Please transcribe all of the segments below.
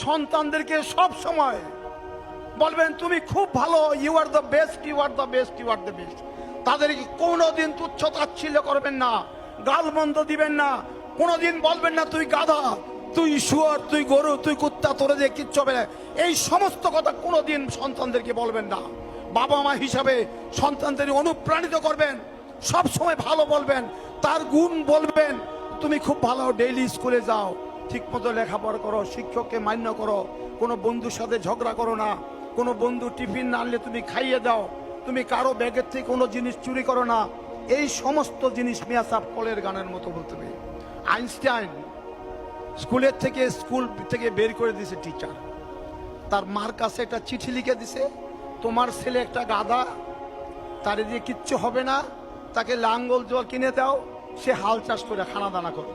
সন্তানদেরকে সব সময় বলবেন তুমি খুব ভালো, you are the best, you are the best, you are the best. তাদেরকে কোনোদিন তুচ্ছ তাচ্ছিল্য করবেন না, গালমন্দ দিবেন না, কোনোদিন বলবেন না তুই গাধা, তুই শুয়োর, তুই গরু, তুই কুত্তা, তোরে দিয়ে কিচ্ছু হবে না। এই সমস্ত কথা কোনোদিন সন্তানদেরকে বলবেন না। বাবা মা হিসাবে সন্তানদের অনুপ্রাণিত করবেন, সব সময় ভালো বলবেন, তার গুণ বলবেন। তুমি খুব ভালো, ডেইলি স্কুলে যাও, ঠিক মতো লেখাপড়া করো, শিক্ষককে মান্য করো, কোনো বন্ধুর সাথে ঝগড়া করো না, কোনো বন্ধু টিফিন না আনলে তুমি খাইয়ে দাও, তুমি কারো ব্যাগের থেকে কোনো জিনিস চুরি করো না। এই সমস্ত জিনিস মিয়া সাহেব কলের গানের মতো বলতে হবে। আইনস্টাইন স্কুলের থেকে বের করে দিয়েছে টিচার, তার মার কাছে একটা চিঠি লিখে দিছে, তোমার ছেলে একটা গাধা, তার দিয়ে কিচ্ছু হবে না, তাকে লাঙ্গল জল কিনে দাও, সে হাল চাষ করে খানা দানা করে।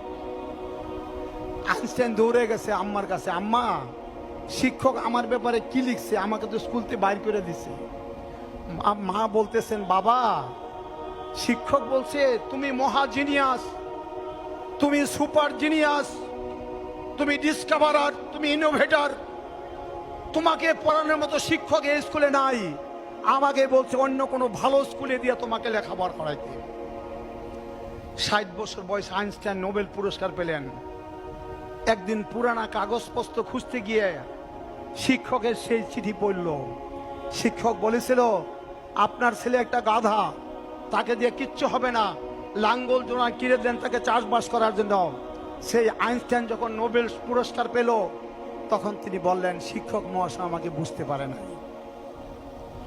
আইনস্টাইন দৌড়ে গেছে আম্মার কাছে, আম্মা শিক্ষক আমার ব্যাপারে কি লিখছে, আমাকে তো স্কুল থেকে বাইর করে দিছে। মা বলতেছেন, বাবা শিক্ষক বলছে তুমি মহা জিনিয়াস, তুমি সুপার জিনিয়াস, তুমি ডিসকভারার, তুমি ইনোভেটর, তোমাকে পড়ানোর মতো শিক্ষক এই স্কুলে নাই, আমাকে বলছে অন্য কোনো ভালো স্কুলে দিয়ে তোমাকে লেখাপড়া করাইতে। 60 বছর বয়সে আইনস্টাইন নোবেল পুরস্কার পেলেন। একদিন পুরানা কাগজপত্র খুঁজতে গিয়ে শিক্ষকের সেই চিঠি পড়ল। শিক্ষক বলেছিল আপনার ছেলে একটা গাধা, তাকে দিয়ে কিচ্ছু হবে না, লাঙ্গল জোড়া কিনে দেন তাকে চাষবাস করার জন্য। সেই আইনস্টাইন যখন নোবেল পুরস্কার পেল, তখন তিনি বললেন শিক্ষক মহাশয় আমাকে বুঝতে পারে না।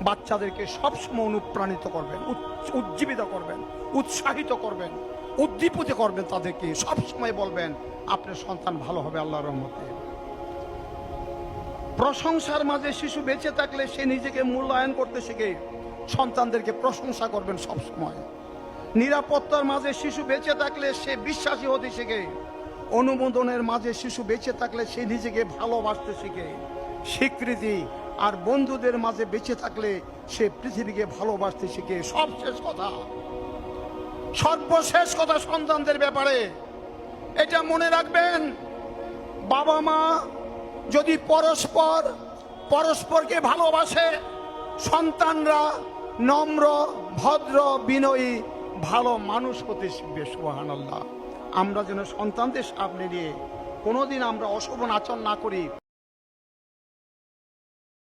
বাচ্চাদেরকে সবসময় অনুপ্রাণিত করবেন, উজ্জীবিত করবেন, উৎসাহিত করবেন, উদ্দীপিত করবেন, তাদেরকে সবসময় বলবেন আপনার সন্তান ভালো হবে আল্লাহর রহমতে। প্রশংসার মাঝে শিশু বেঁচে থাকলে সে নিজেকে মূল্যায়ন করতে শিখে, সন্তানদেরকে প্রশংসা করবেন সবসময়। নিরাপত্তার মাঝে শিশু বেঁচে থাকলে সে বিশ্বাসী হতে শিখে। অনুমোদনের মাঝে শিশু বেঁচে থাকলে সে নিজেকে ভালোবাসতে শিখে। স্বীকৃতি আর বন্ধুদের মাঝে বেঁচে থাকলে সে পৃথিবীকে ভালোবাসতে শিখে। সর্বশেষ কথা সন্তানদের ব্যাপারে এটা মনে রাখবেন, বাবা মা যদি পরস্পরকে ভালোবাসে, সন্তানরা নম্র, ভদ্র, বিনয়ী, ভালো মানুষ হতে শিখবে। সুবহানাল্লাহ। আমরা যেন সন্তানদের সামনে নিয়ে কোনোদিন আমরা অশোভন আচরণ না করি।